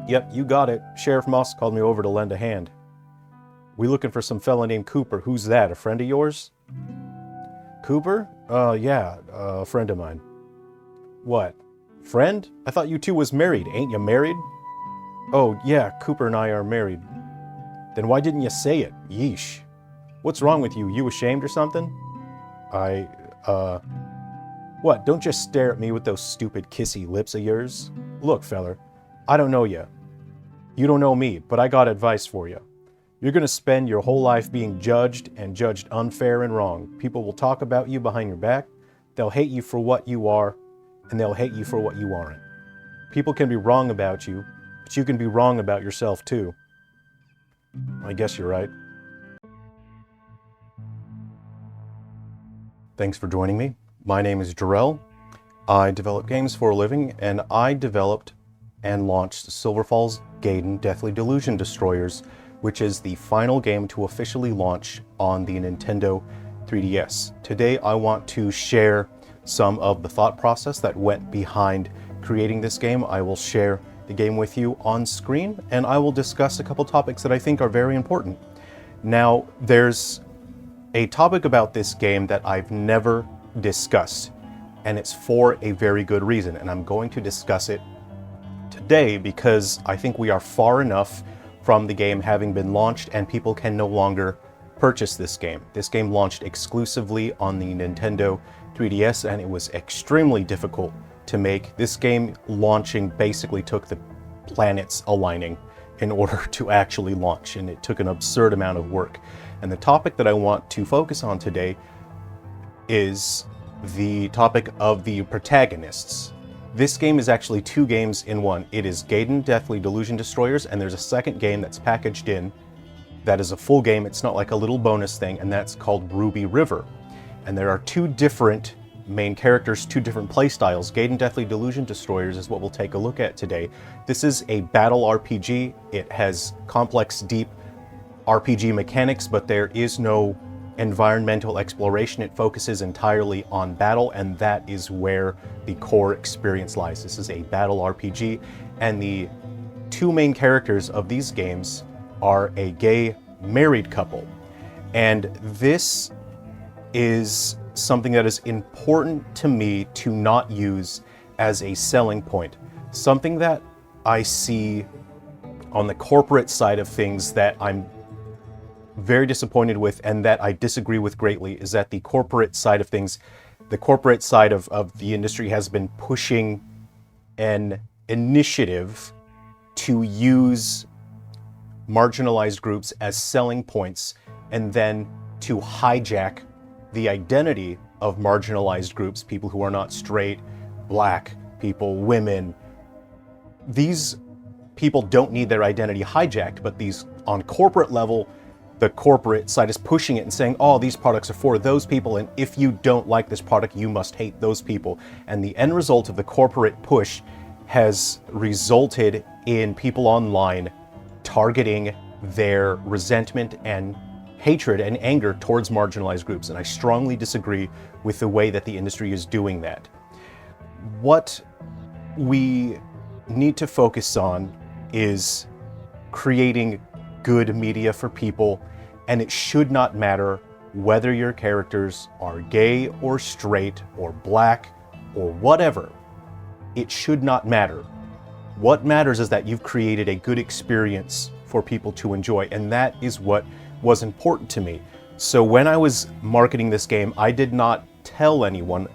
Yep, you got it. Sheriff Moss called me over to lend a hand. We looking for some fella named Cooper. Who's that, a friend of yours? Cooper? Yeah, a friend of mine. What? Friend? I thought you two was married. Ain't you married? Oh, yeah, Cooper and I are married. Then why didn't you say it? Yeesh. What's wrong with you? You ashamed or something? What? Don't just stare at me with those stupid kissy lips of yours. Look, feller, I don't know you. You don't know me, but I got advice for you. You're gonna spend your whole life being judged and judged unfair and wrong. People will talk about you behind your back. They'll hate you for what you are, and they'll hate you for what you aren't. People can be wrong about you, but you can be wrong about yourself too. I guess you're right. Thanks for joining me. My name is Jarrell. I develop games for a living, and I developed and launched Silver Falls Gaiden Deathly Delusion Destroyers, which is the final game to officially launch on the Nintendo 3DS. Today I want to share some of the thought process that went behind creating this game. I will share the game with you on screen, and I will discuss a couple topics that I think are very important. Now, there's a topic about this game that I've never discussed, and it's for a very good reason, and I'm going to discuss it today because I think we are far enough from the game having been launched and people can no longer purchase this game. This game launched exclusively on the Nintendo 3DS, and it was extremely difficult to make. This game launching basically took the planets aligning in order to actually launch, and it took an absurd amount of work. And the topic that I want to focus on today is the topic of the protagonists. This game is actually two games in one. It is Gaiden Deathly Delusion Destroyers, and there's a second game that's packaged in that is a full game. It's not like a little bonus thing, and that's called Ruby River. And there are two different main characters, two different playstyles. Gaiden Deathly Delusion Destroyers is what we'll take a look at today. This is a battle RPG. It has complex, deep RPG mechanics, but there is no environmental exploration. It focuses entirely on battle, and that is where the core experience lies. This is a battle RPG, and the two main characters of these games are a gay married couple. And this is something that is important to me to not use as a selling point. Something that I see on the corporate side of things that I'm very disappointed with and that I disagree with greatly is that the corporate side of things, the corporate side of the industry has been pushing an initiative to use marginalized groups as selling points and then to hijack the identity of marginalized groups, people who are not straight, black people, women. These people don't need their identity hijacked, but these on corporate level, the corporate side is pushing it and saying, oh, these products are for those people, and if you don't like this product, you must hate those people. And the end result of the corporate push has resulted in people online targeting their resentment and hatred and anger towards marginalized groups. And I strongly disagree with the way that the industry is doing that. What we need to focus on is creating good media for people, and it should not matter whether your characters are gay or straight or black or whatever. It should not matter. What matters is that you've created a good experience for people to enjoy, and that is what was important to me. So when I was marketing this game, I did not tell anyone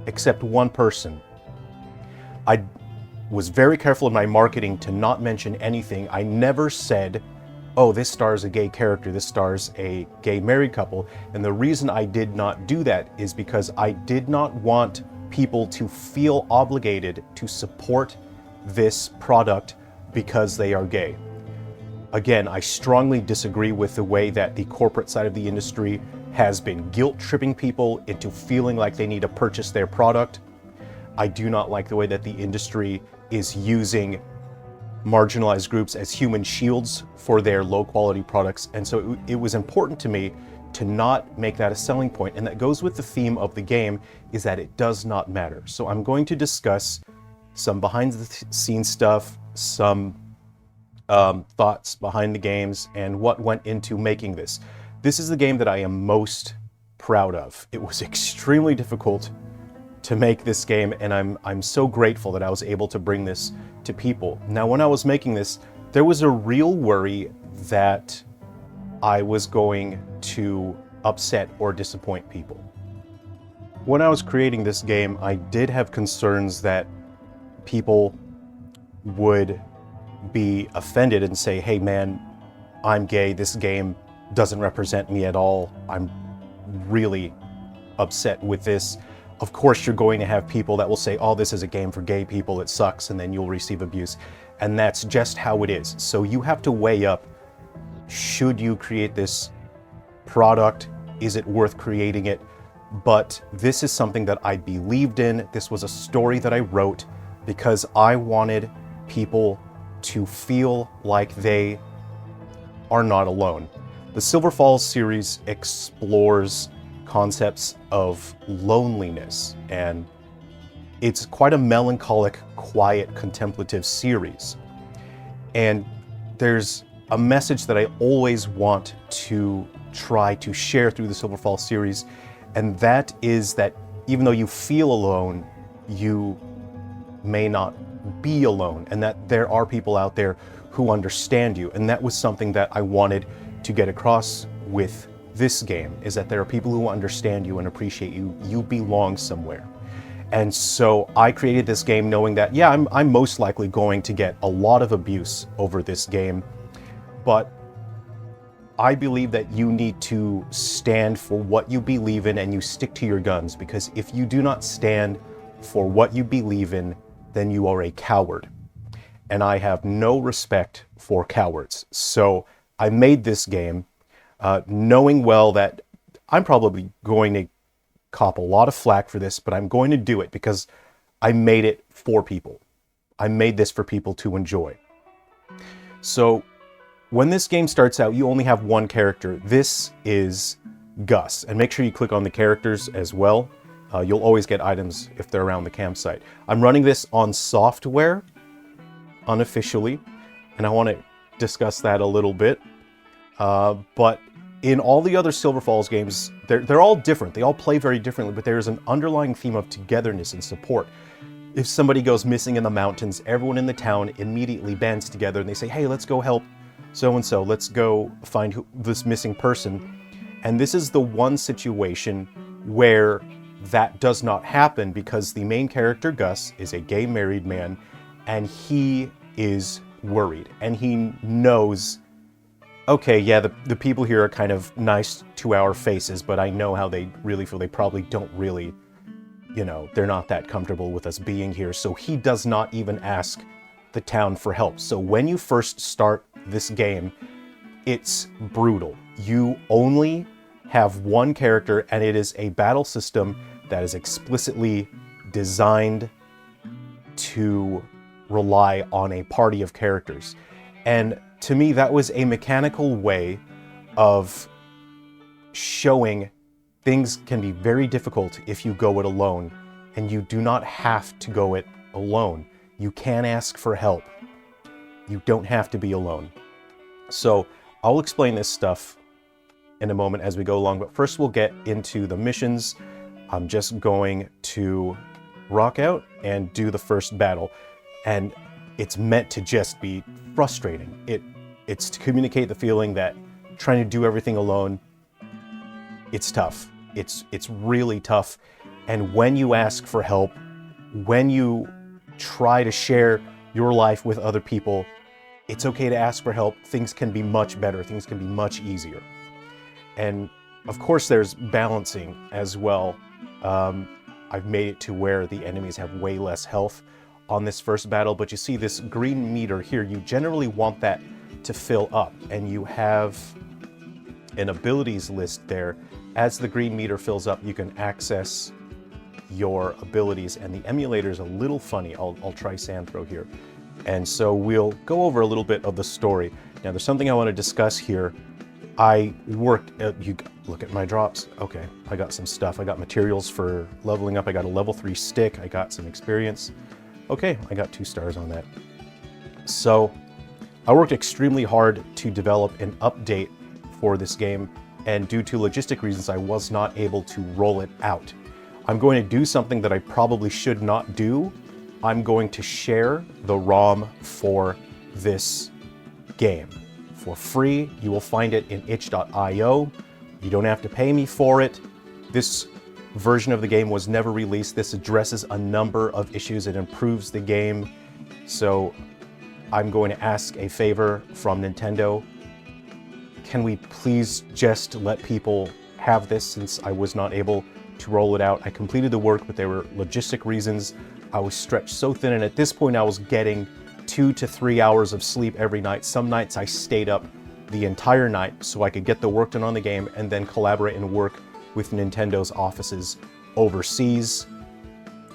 except one person. I was very careful in my marketing to not mention anything. I never said, oh, this stars a gay character, this stars a gay married couple. And the reason I did not do that is because I did not want people to feel obligated to support this product because they are gay. Again, I strongly disagree with the way that the corporate side of the industry has been guilt-tripping people into feeling like they need to purchase their product. I do not like the way that the industry is using marginalized groups as human shields for their low-quality products. And so it was important to me to not make that a selling point. And that goes with the theme of the game, is that it does not matter. So I'm going to discuss some behind-the-scenes stuff, some thoughts behind the games and what went into making this. This is the game that I am most proud of. It was extremely difficult to make this game, and I'm so grateful that I was able to bring this to people. Now, when I was making this, there was a real worry that I was going to upset or disappoint people. When I was creating this game, I did have concerns that people would be offended and say, hey man, I'm gay, this game doesn't represent me at all, I'm really upset with this. Of course you're going to have people that will say, oh, this is a game for gay people, it sucks, and then you'll receive abuse. And that's just how it is. So you have to weigh up, should you create this product? Is it worth creating it? But this is something that I believed in. This was a story that I wrote because I wanted people to feel like they are not alone. The Silver Falls series explores concepts of loneliness, and it's quite a melancholic, quiet, contemplative series. And there's a message that I always want to try to share through the Silver Falls series, and that is that even though you feel alone, you may not be alone, and that there are people out there who understand you. And that was something that I wanted to get across with this game, is that there are people who understand you and appreciate you. You belong somewhere. And so I created this game knowing that, yeah, I'm most likely going to get a lot of abuse over this game, but I believe that you need to stand for what you believe in and you stick to your guns, because if you do not stand for what you believe in, then you are a coward. And I have no respect for cowards. So I made this game knowing well that I'm probably going to cop a lot of flack for this, but I'm going to do it because I made it for people. I made this for people to enjoy. So when this game starts out, you only have one character. This is Gus. And make sure you click on the characters as well. You'll always get items if they're around the campsite. I'm running this on software, unofficially, and I want to discuss that a little bit. But in all the other Silver Falls games, they're all different. They all play very differently, but there's an underlying theme of togetherness and support. If somebody goes missing in the mountains, everyone in the town immediately bands together and they say, hey, let's go help so-and-so. Let's go find this missing person. And this is the one situation where that does not happen, because the main character, Gus, is a gay married man, and he is worried. And he knows, okay, yeah, the people here are kind of nice to our faces, but I know how they really feel. They probably don't really, they're not that comfortable with us being here. So he does not even ask the town for help. So when you first start this game, it's brutal. You only have one character, and it is a battle system that is explicitly designed to rely on a party of characters. And to me, that was a mechanical way of showing things can be very difficult if you go it alone, and you do not have to go it alone. You can ask for help. You don't have to be alone. So I'll explain this stuff in a moment as we go along, but first we'll get into the missions. I'm just going to rock out and do the first battle. And it's meant to just be frustrating. It's to communicate the feeling that trying to do everything alone, it's tough. It's really tough. And when you ask for help, when you try to share your life with other people, it's okay to ask for help. Things can be much better. Things can be much easier. And of course there's balancing as well. I've made it to where the enemies have way less health on this first battle, but you see this green meter here, you generally want that to fill up, and you have an abilities list there. As the green meter fills up, you can access your abilities, and the emulator is a little funny. I'll try sand throw here. And so we'll go over a little bit of the story. Now there's something I want to discuss here. I worked, you look at my drops. Okay, I got some stuff. I got materials for leveling up. I got a level 3 stick. I got some experience. Okay, I got 2 stars on that. So I worked extremely hard to develop an update for this game, and due to logistic reasons, I was not able to roll it out. I'm going to do something that I probably should not do. I'm going to share the ROM for this game for free. You will find it in itch.io. You don't have to pay me for it. This version of the game was never released. This addresses a number of issues. It improves the game. So I'm going to ask a favor from Nintendo. Can we please just let people have this, since I was not able to roll it out? I completed the work, but there were logistic reasons. I was stretched so thin, and at this point I was getting 2 to 3 hours of sleep every night. Some nights I stayed up the entire night so I could get the work done on the game and then collaborate and work with Nintendo's offices overseas.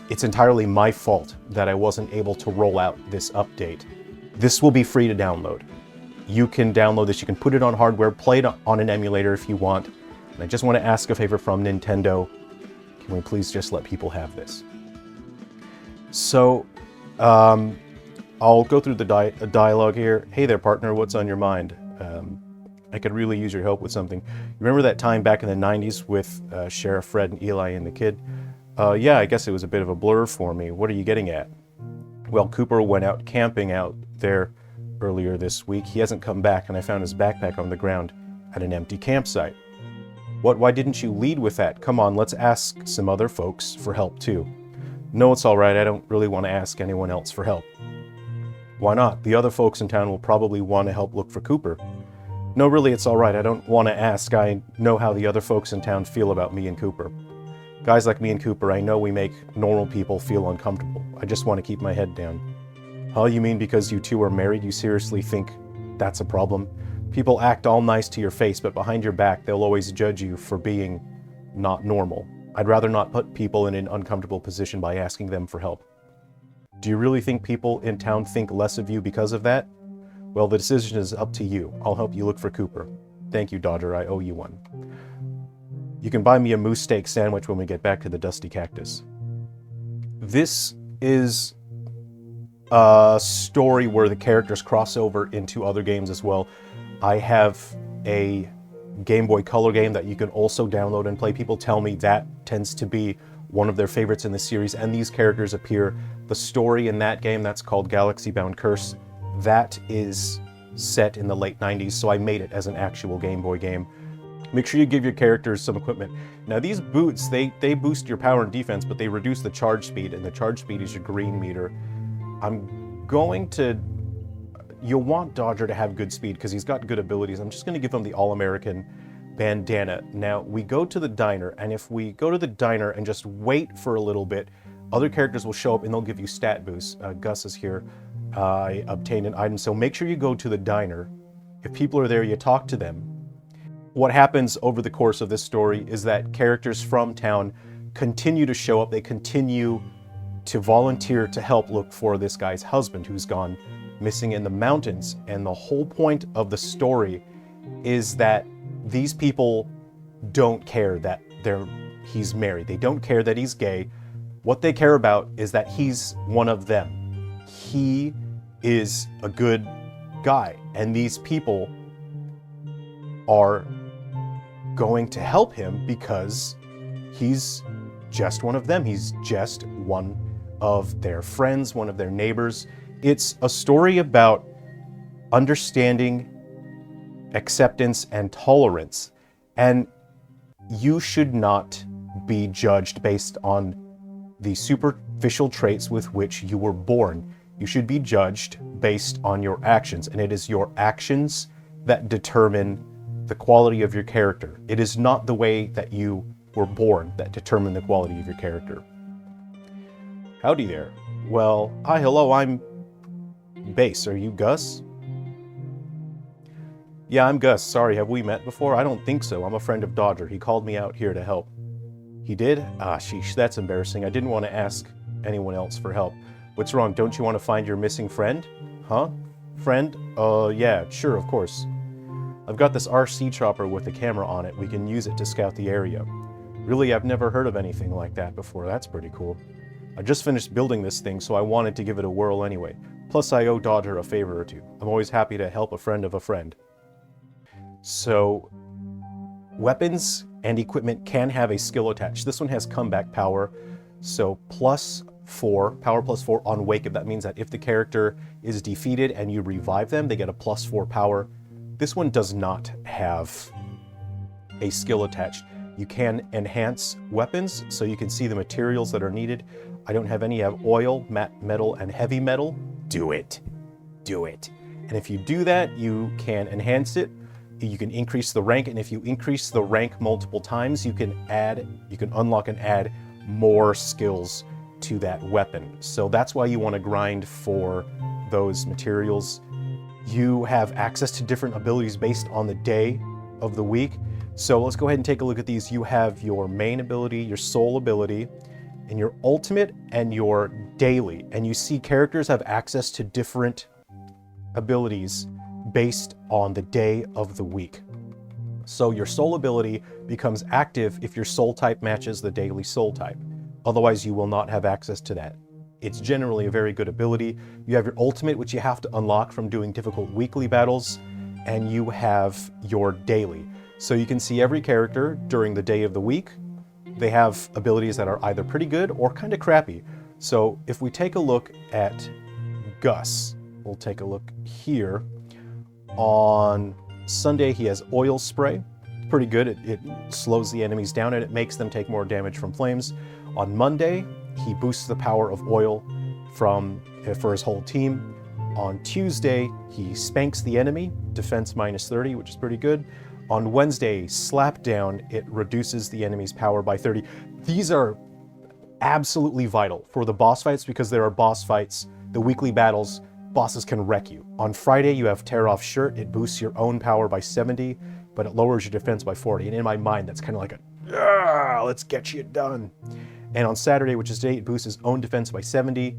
It's entirely my fault that I wasn't able to roll out this update. This will be free to download. You can download this, you can put it on hardware, play it on an emulator if you want. And I just want to ask a favor from Nintendo. Can we please just let people have this? So, I'll go through the dialogue here. Hey there, partner, what's on your mind? I could really use your help with something. You remember that time back in the 90s with Sheriff Fred and Eli and the kid? Yeah, I guess it was a bit of a blur for me. What are you getting at? Well, Cooper went out camping out there earlier this week. He hasn't come back, and I found his backpack on the ground at an empty campsite. What? Why didn't you lead with that? Come on, let's ask some other folks for help too. No, it's all right. I don't really want to ask anyone else for help. Why not? The other folks in town will probably want to help look for Cooper. No, really, it's all right. I don't want to ask. I know how the other folks in town feel about me and Cooper. Guys like me and Cooper, I know we make normal people feel uncomfortable. I just want to keep my head down. Oh, you mean because you two are married, you seriously think that's a problem? People act all nice to your face, but behind your back, they'll always judge you for being not normal. I'd rather not put people in an uncomfortable position by asking them for help. Do you really think people in town think less of you because of that? Well, the decision is up to you. I'll help you look for Cooper. Thank you, Dodger. I owe you one. You can buy me a moose steak sandwich when we get back to the Dusty Cactus. This is a story where the characters cross over into other games as well. I have a Game Boy Color game that you can also download and play. People tell me that tends to be one of their favorites in the series, and these characters appear. The story in that game, that's called Galaxy Bound Curse, that is set in the late 90s, so I made it as an actual Game Boy game. Make sure you give your characters some equipment. Now these boots, they boost your power and defense, but they reduce the charge speed, and the charge speed is your green meter. You'll want Dodger to have good speed because he's got good abilities. I'm just going to give him the All-American bandana. Now, we go to the diner, and if we go to the diner and just wait for a little bit, other characters will show up and they'll give you stat boosts. Gus is here. I obtained an item, so make sure you go to the diner. If people are there, you talk to them. What happens over the course of this story is that characters from town continue to show up. They continue to volunteer to help look for this guy's husband who's gone missing in the mountains. And the whole point of the story is that these people don't care that he's married. They don't care that he's gay. What they care about is that he's one of them. He is a good guy, and these people are going to help him because he's just one of them. He's just one of their friends, one of their neighbors. It's a story about understanding, acceptance, and tolerance. And you should not be judged based on the superficial traits with which you were born. You should be judged based on your actions, and it is your actions that determine the quality of your character. It is not the way that you were born that determine the quality of your character. Howdy there. Well, hi, hello, I'm Base. Are you Gus? Yeah, I'm Gus. Sorry, have we met before? I don't think so. I'm a friend of Dodger. He called me out here to help. He did? Ah, sheesh, that's embarrassing. I didn't want to ask anyone else for help. What's wrong? Don't you want to find your missing friend? Huh? Friend? Yeah, sure, of course. I've got this RC chopper with a camera on it. We can use it to scout the area. Really, I've never heard of anything like that before. That's pretty cool. I just finished building this thing, so I wanted to give it a whirl anyway. Plus, I owe Dodger a favor or two. I'm always happy to help a friend of a friend. So, weapons and equipment can have a skill attached. This one has comeback power, so +4, power +4 on wake up. That means that if the character is defeated and you revive them, they get a +4 power. This one does not have a skill attached. You can enhance weapons, so you can see the materials that are needed. I don't have any. I have oil, matte metal, and heavy metal. Do it. Do it. And if you do that, you can enhance it. You can increase the rank, and if you increase the rank multiple times, you can unlock and add more skills to that weapon. So that's why you want to grind for those materials. You have access to different abilities based on the day of the week. So let's go ahead and take a look at these. You have your main ability, your soul ability, and your ultimate and your daily. And you see characters have access to different abilities based on the day of the week. So your soul ability becomes active if your soul type matches the daily soul type. Otherwise, you will not have access to that. It's generally a very good ability. You have your ultimate, which you have to unlock from doing difficult weekly battles, and you have your daily. So you can see every character during the day of the week. They have abilities that are either pretty good or kind of crappy. So if we take a look at Gus, we'll take a look here. On Sunday, he has oil spray. Pretty good. It slows the enemies down and it makes them take more damage from flames. On Monday, he boosts the power of oil for his whole team. On Tuesday, he spanks the enemy, defense -30, which is pretty good. On Wednesday, slap down, it reduces the enemy's power by 30. These are absolutely vital for the boss fights because there are boss fights, the weekly battles, bosses can wreck you. On Friday, you have tear off shirt. It boosts your own power by 70, but it lowers your defense by 40. And in my mind, that's kind of like let's get you done. And on Saturday, which is today, it boosts his own defense by 70.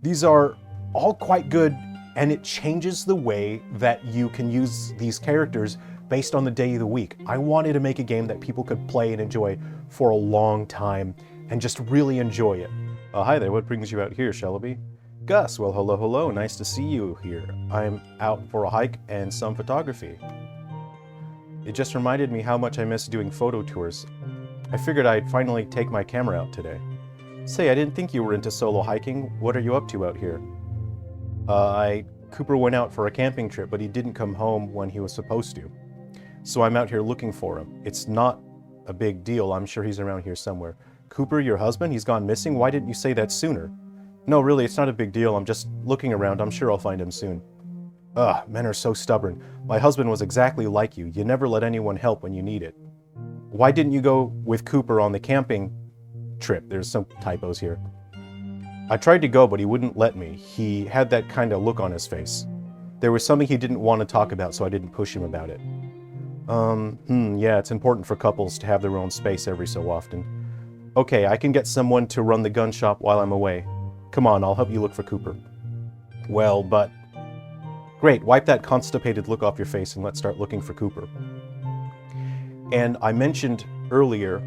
These are all quite good, and it changes the way that you can use these characters based on the day of the week. I wanted to make a game that people could play and enjoy for a long time and just really enjoy it. Hi there, what brings you out here, Shellaby? Gus, well, hello, hello, nice to see you here. I'm out for a hike and some photography. It just reminded me how much I miss doing photo tours. I figured I'd finally take my camera out today. Say, I didn't think you were into solo hiking. What are you up to out here? Cooper went out for a camping trip, but he didn't come home when he was supposed to. So I'm out here looking for him. It's not a big deal. I'm sure he's around here somewhere. Cooper, your husband, he's gone missing? Why didn't you say that sooner? No, really, it's not a big deal. I'm just looking around. I'm sure I'll find him soon. Ugh, men are so stubborn. My husband was exactly like you. You never let anyone help when you need it. Why didn't you go with Cooper on the camping trip? There's some typos here. I tried to go, but he wouldn't let me. He had that kind of look on his face. There was something he didn't want to talk about, so I didn't push him about it. Yeah, it's important for couples to have their own space every so often. Okay, I can get someone to run the gun shop while I'm away. Come on, I'll help you look for Cooper. Well, but... Great, wipe that constipated look off your face and let's start looking for Cooper. And I mentioned earlier,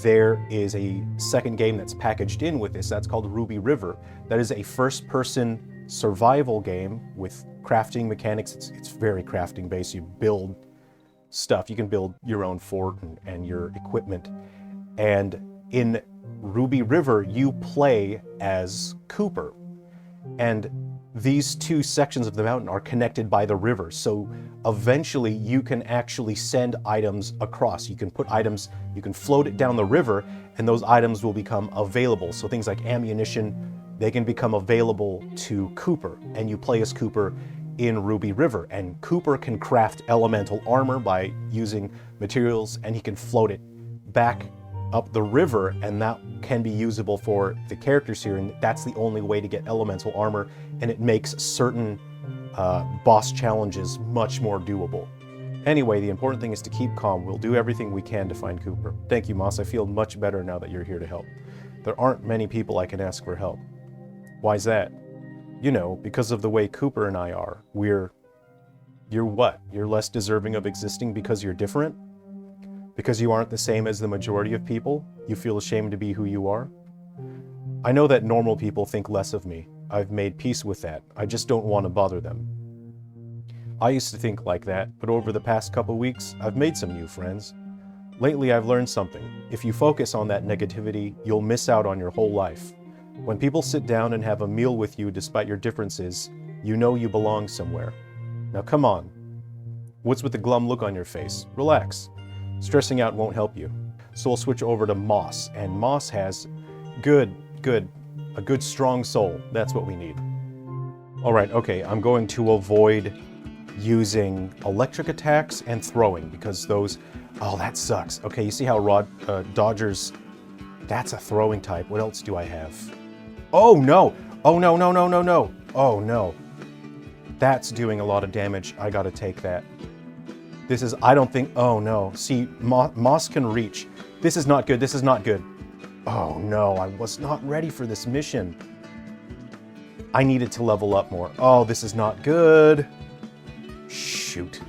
there is a second game that's packaged in with this. That's called Ruby River. That is a first-person survival game with crafting mechanics. It's very crafting based. You build stuff. You can build your own fort and your equipment. And in Ruby River, you play as Cooper. And these two sections of the mountain are connected by the river. So eventually you can actually send items across. You can put items, you can float it down the river, and those items will become available. So things like ammunition, they can become available to Cooper. And you play as Cooper in Ruby River. And Cooper can craft elemental armor by using materials, and he can float it back up the river, and that can be usable for the characters here, and that's the only way to get elemental armor, and it makes certain boss challenges much more doable. Anyway, the important thing is to keep calm. We'll do everything we can to find Cooper. Thank you, Moss. I feel much better now that you're here to help. There aren't many people I can ask for help. Why's that? You know, because of the way Cooper and I are. You're what? You're less deserving of existing because you're different? Because you aren't the same as the majority of people, you feel ashamed to be who you are? I know that normal people think less of me. I've made peace with that. I just don't want to bother them. I used to think like that, but over the past couple weeks, I've made some new friends. Lately, I've learned something. If you focus on that negativity, you'll miss out on your whole life. When people sit down and have a meal with you despite your differences, you know you belong somewhere. Now come on. What's with the glum look on your face? Relax. Stressing out won't help you. So we'll switch over to Moss, and Moss has a good strong soul. That's what we need. All right, okay, I'm going to avoid using electric attacks and throwing because those, oh, that sucks. Okay, you see how Dodgers, that's a throwing type. What else do I have? Oh no, oh no, no, no, no, no. Oh no, that's doing a lot of damage. I gotta take that. This is, I don't think, oh no. See, Moss can reach. This is not good, this is not good. Oh no, I was not ready for this mission. I needed to level up more. Oh, this is not good. Shoot.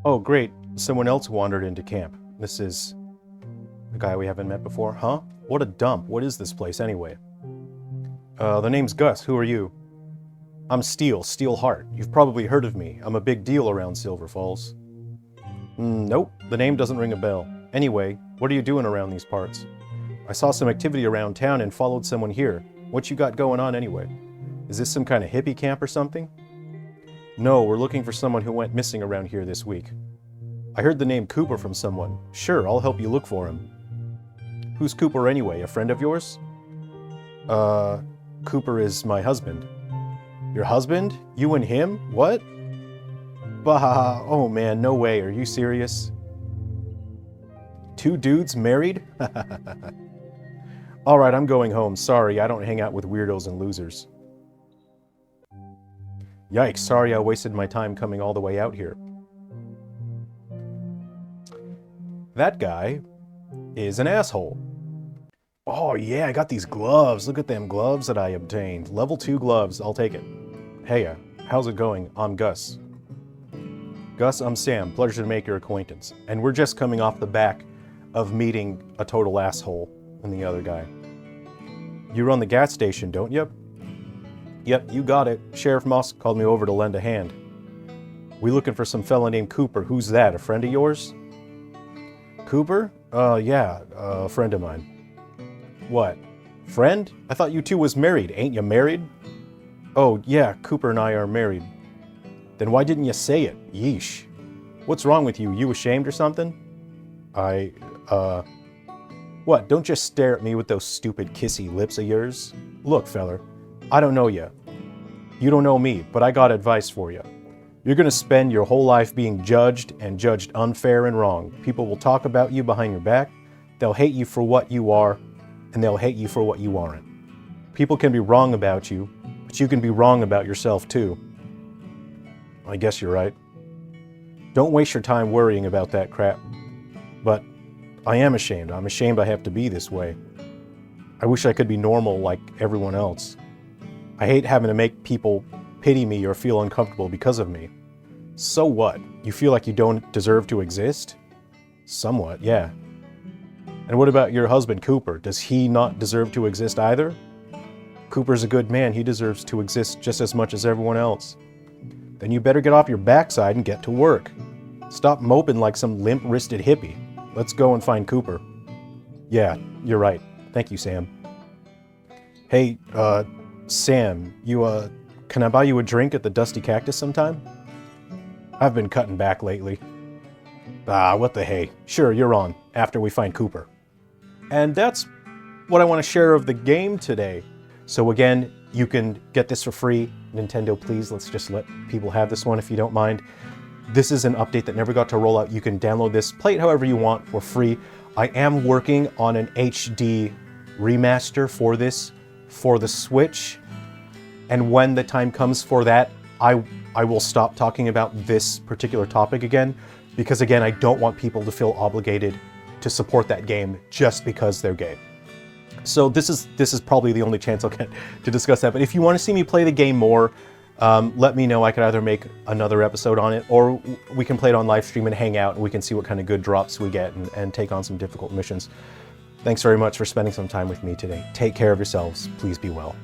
Oh great, someone else wandered into camp. This is a guy we haven't met before. Huh? What a dump. What is this place anyway? The name's Gus. Who are you? I'm Steelheart. You've probably heard of me. I'm a big deal around Silver Falls. Nope, the name doesn't ring a bell. Anyway, what are you doing around these parts? I saw some activity around town and followed someone here. What you got going on anyway? Is this some kind of hippie camp or something? No, we're looking for someone who went missing around here this week. I heard the name Cooper from someone. Sure, I'll help you look for him. Who's Cooper anyway? A friend of yours? Cooper is my husband. Your husband? You and him? What? Bah, oh man, no way. Are you serious? Two dudes married? Alright, I'm going home. Sorry, I don't hang out with weirdos and losers. Yikes, sorry I wasted my time coming all the way out here. That guy is an asshole. Oh yeah, I got these gloves. Look at them gloves that I obtained. Level 2 gloves, I'll take it. Hey, how's it going? I'm Gus. Gus, I'm Sam. Pleasure to make your acquaintance. And we're just coming off the back of meeting a total asshole in the other guy. You run the gas station, don't you? Yep, you got it. Sheriff Moss called me over to lend a hand. We looking for some fella named Cooper. Who's that, a friend of yours? Cooper? Yeah, a friend of mine. What? Friend? I thought you two was married. Ain't you married? Oh, yeah, Cooper and I are married. Then why didn't you say it? Yeesh. What's wrong with you? You ashamed or something? What? Don't just stare at me with those stupid kissy lips of yours. Look, feller, I don't know you. You don't know me, but I got advice for you. You're gonna spend your whole life being judged and judged unfair and wrong. People will talk about you behind your back. They'll hate you for what you are, and they'll hate you for what you aren't. People can be wrong about you, but you can be wrong about yourself too. I guess you're right. Don't waste your time worrying about that crap. But I am ashamed. I'm ashamed I have to be this way. I wish I could be normal like everyone else. I hate having to make people pity me or feel uncomfortable because of me. So what? You feel like you don't deserve to exist? Somewhat, yeah. And what about your husband, Cooper? Does he not deserve to exist either? Cooper's a good man. He deserves to exist just as much as everyone else. Then you better get off your backside and get to work. Stop moping like some limp-wristed hippie. Let's go and find Cooper. Yeah, you're right. Thank you, Sam. Hey, Sam, can I buy you a drink at the Dusty Cactus sometime? I've been cutting back lately. Ah, what the hey. Sure, you're on, after we find Cooper. And that's what I want to share of the game today. So again, you can get this for free. Nintendo, please, let's just let people have this one if you don't mind. This is an update that never got to roll out. You can download this, play it however you want for free. I am working on an HD remaster for this, for the Switch. And when the time comes for that, I will stop talking about this particular topic again, because again, I don't want people to feel obligated to support that game just because they're gay. So this is probably the only chance I'll get to discuss that. But if you want to see me play the game more, let me know. I could either make another episode on it, or we can play it on live stream and hang out, and we can see what kind of good drops we get and take on some difficult missions. Thanks very much for spending some time with me today. Take care of yourselves. Please be well.